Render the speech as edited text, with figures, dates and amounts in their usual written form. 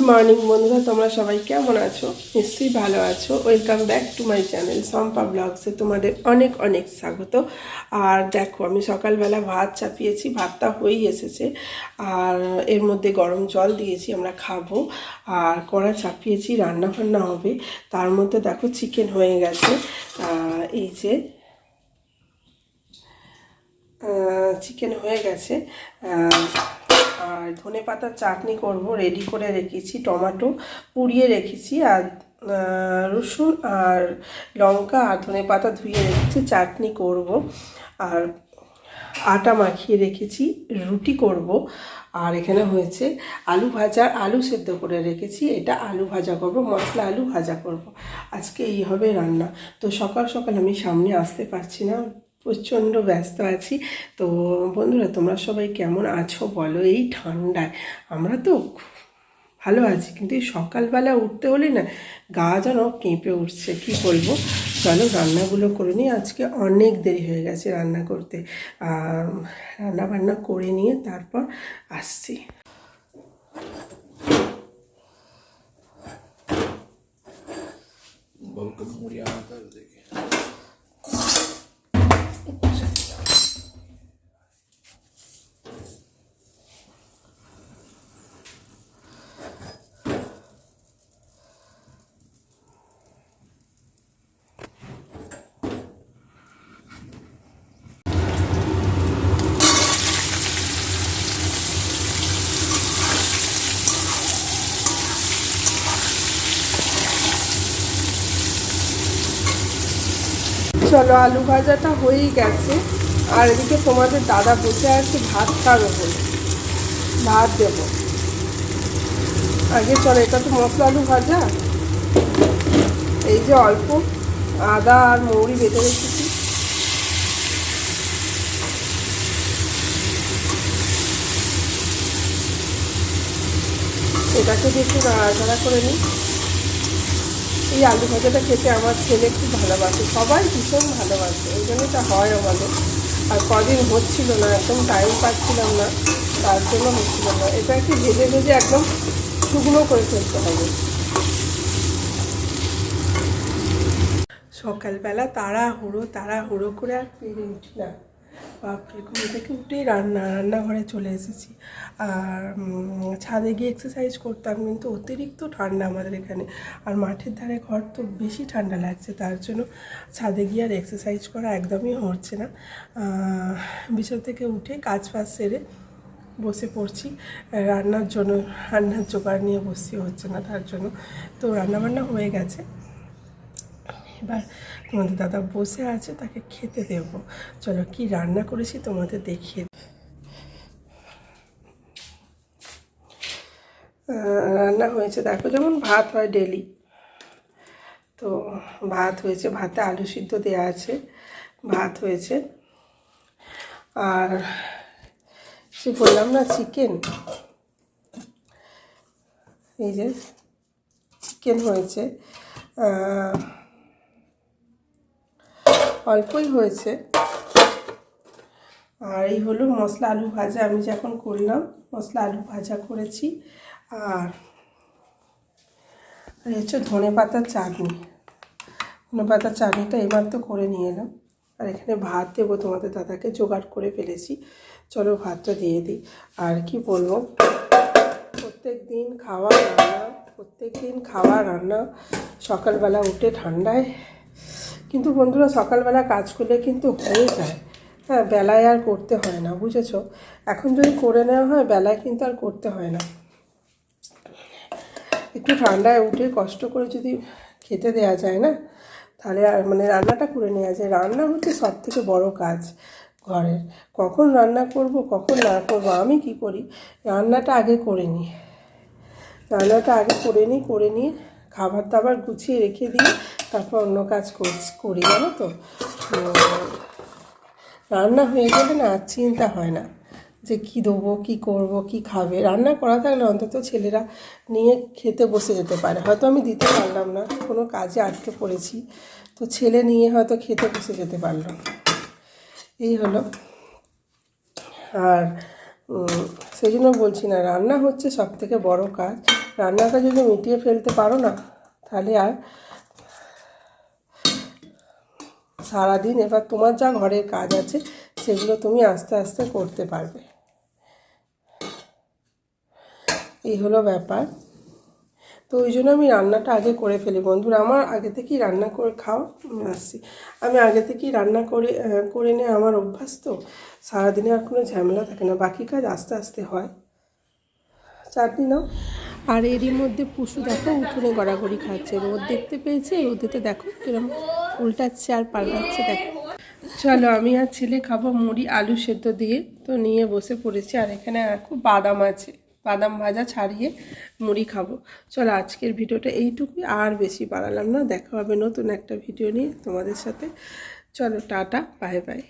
Morning বন্ধুরা, তোমরা সবাই কেমন আছো? নিশ্চয়ই ভালো আছো। Welcome back to my channel Shampa ব্লগসে তোমাদের অনেক অনেক স্বাগত। আর দেখো, আমি সকালবেলা ভাত চাপিয়েছি, ভাতটা হয়েই এসেছে। আর এর মধ্যে গরম জল দিয়েছি, আমরা খাবো। আর কড়া চাপিয়েছি, রান্না বান্না হবে। তার মধ্যে দেখো চিকেন হয়ে গেছে। এই যে চিকেন হয়ে গেছে। আর ধনে পাতার চাটনি করব, রেডি করে রেখেছি। টমেটো পুড়িয়ে রেখেছি, আর রসুন আর লঙ্কা আর ধনে পাতা ধুয়ে রেখেছি, চাটনি করব। আর আটা মাখিয়ে রেখেছি, রুটি করব। আর এখানে হয়েছে আলু ভাজা, আলু সেদ্ধ করে রেখেছি, এটা আলু ভাজা করব, মশলা আলু ভাজা করব। আজকে এই হবে রান্না। তো সকাল সকাল আমি সামনে আসতে পারছি না, প্রচণ্ড ব্যস্ত আছি। তো বন্ধুরা, তোমরা সবাই কেমন আছো বলো? এই ঠান্ডায় আমরা তো ভালো আছি, কিন্তু এই সকালবেলা উঠতে হলে না গা যেন কেঁপে উঠছে। কি বলবো, চলো রান্নাগুলো করে নিই। আজকে অনেক দেরি হয়ে গেছে রান্না করতে। রান্না বান্না করে নিয়ে তারপর আসছি। চলো, আলু ভাজাটা হয়েই গেছে। আর এদিকে তোমাদের দাদা বসে আছে ভাত খাবে বলে, ভাত দেব। আগে চলো, এটা তো মশলা আলু ভাজা। এই যে অল্প আদা আর মৌরি বেটে রেখেছি, এটাকে একটু নাড়াচাড়া করে নিই। এই আলু ভাজাটা খেতে আমার ছেলে খুব ভালোবাসে, সবাই ভীষণ ভালোবাসে, এই জন্য এটা হয় আমাদের। আর কদিন হচ্ছিল না, একদম টাইম পাচ্ছিলাম না, তার জন্য হচ্ছিল না। এটা একটু ভেজে ভেজে একদম শুকনো করে ফেলতে হবে। সকালবেলা তাড়াহুড়ো করে আর পেরে উঠি না। বাপরে, ঘুম থেকে উঠেই রান্নাঘরে চলে এসেছি। আর ছাদে গিয়ে এক্সারসাইজ করতাম, কিন্তু অতিরিক্ত ঠান্ডা আমাদের এখানে। আর মাঠের ধারে ঘর তো বেশি ঠান্ডা লাগছে, তার জন্য ছাদে গিয়ে আর এক্সারসাইজ করা একদমই হচ্ছে না। বিছানা থেকে উঠে কাজ ফাজ সেরে বসে পড়ছি রান্নার জন্য। রান্নার জোগাড় নিয়ে বসতে হচ্ছে না, তার জন্য। তো রান্নাবান্না হয়ে গেছে, এবার তোমাদের দাদা বসে আছে, তাকে খেতে দেব। চলো, কি রান্না করেছি তোমাদের দেখিয়ে। রান্না হয়েছে দেখো, যেমন ভাত হয় ডেলি, তো ভাত হয়েছে, ভাতে আলু সিদ্ধ দেওয়া আছে, ভাত হয়েছে। আর সে বললাম না চিকেন, এই যে চিকেন হয়েছে, অল্পই হয়েছে। আর এই হলো মশলা আলু ভাজা, আমি যখন করলাম মশলা আলু ভাজা করেছি। আর হচ্ছে ধনে পাতার চাটনি। ধনে পাতার চাটনিটা এবার তো করে নিয়ে এলাম। আর এখানে ভাত দেবো, তোমাদের দাদাকে জোগাড় করে ফেলেছি। চলো ভাতটা দিয়ে দিই। আর কি বলবো, প্রত্যেক দিন খাওয়া রান্না সকালবেলা উঠে ঠান্ডায়। কিন্তু বন্ধুরা, সকালবেলা কাজ করলে কিন্তু হয়ে যায়। হ্যাঁ, বেলায় আর করতে হয় না, বুঝেছো? এখন যদি করে নেওয়া হয়, বেলায় কিন্তু আর করতে হয় না। একটু ঠান্ডায় উঠে কষ্ট করে যদি খেতে দেওয়া যায় না, তাহলে আর রান্নাটা করে নেওয়া যায়। রান্না হচ্ছে সব থেকে বড়ো কাজ ঘরের। কখন রান্না করব কখন না করব, আমি কি করি, রান্নাটা আগে করে নিই। করে নিয়ে খাবার দাবার গুছিয়ে রেখে দিয়ে তারপর অন্য কাজ করি, জানো তো। রান্না হয়ে গেলে না চিন্তা হয় না যে কী দেবো, কী করব, কী খাবে। রান্না করা থাকলে অন্তত ছেলেরা নিয়ে খেতে বসে যেতে পারে। হয়তো আমি দিতে পারলাম না, কোনো কাজে আটকে পড়েছি, তো ছেলে নিয়ে হয়তো খেতে বসে যেতে পারলাম। এই হলো। আর সেই জন্য বলছি না, রান্না হচ্ছে সবথেকে বড় কাজ। রান্নাটা যদি মিটিয়ে ফেলতে পারো না, তাহলে আর সারাদিন এবার তোমার যা ঘরের কাজ আছে সেগুলো তুমি আস্তে আস্তে করতে পারবে। এই হলো ব্যাপার। তো ওই জন্য আমি রান্নাটা আগে করে ফেলি বন্ধুরা। আমার আগে থেকেই রান্না করে খাওয়া আসছি, আমি আগে থেকেই রান্না করে নিয়ে আমার অভ্যাস। তো সারাদিনে আর কোনো ঝামেলা থাকে না, বাকি কাজ আস্তে আস্তে হয়। চাটনি নাও। আর এরই মধ্যে পুষু দেখো উঠোনে গড়াগড়ি খাচ্ছে, রোদ দেখতে পেয়েছে, রোদেতে দেখো কিরম উল্টাচ্ছে আর পাল্টাচ্ছে দেখো। চলো আমি আর ছেলে খাবো মুড়ি আলু সেদ্ধ দিয়ে, তো নিয়ে বসে পড়েছি। আর এখানে খুব বাদাম আছে, বাদাম ভাজা ছাড়িয়ে মুড়ি খাবো। চলো আজকের ভিডিওটা এইটুকুই, আর বেশি বাড়ালাম না। দেখা হবে নতুন একটা ভিডিও নিয়ে তোমাদের সাথে। চলো টাটা, বাই বাই।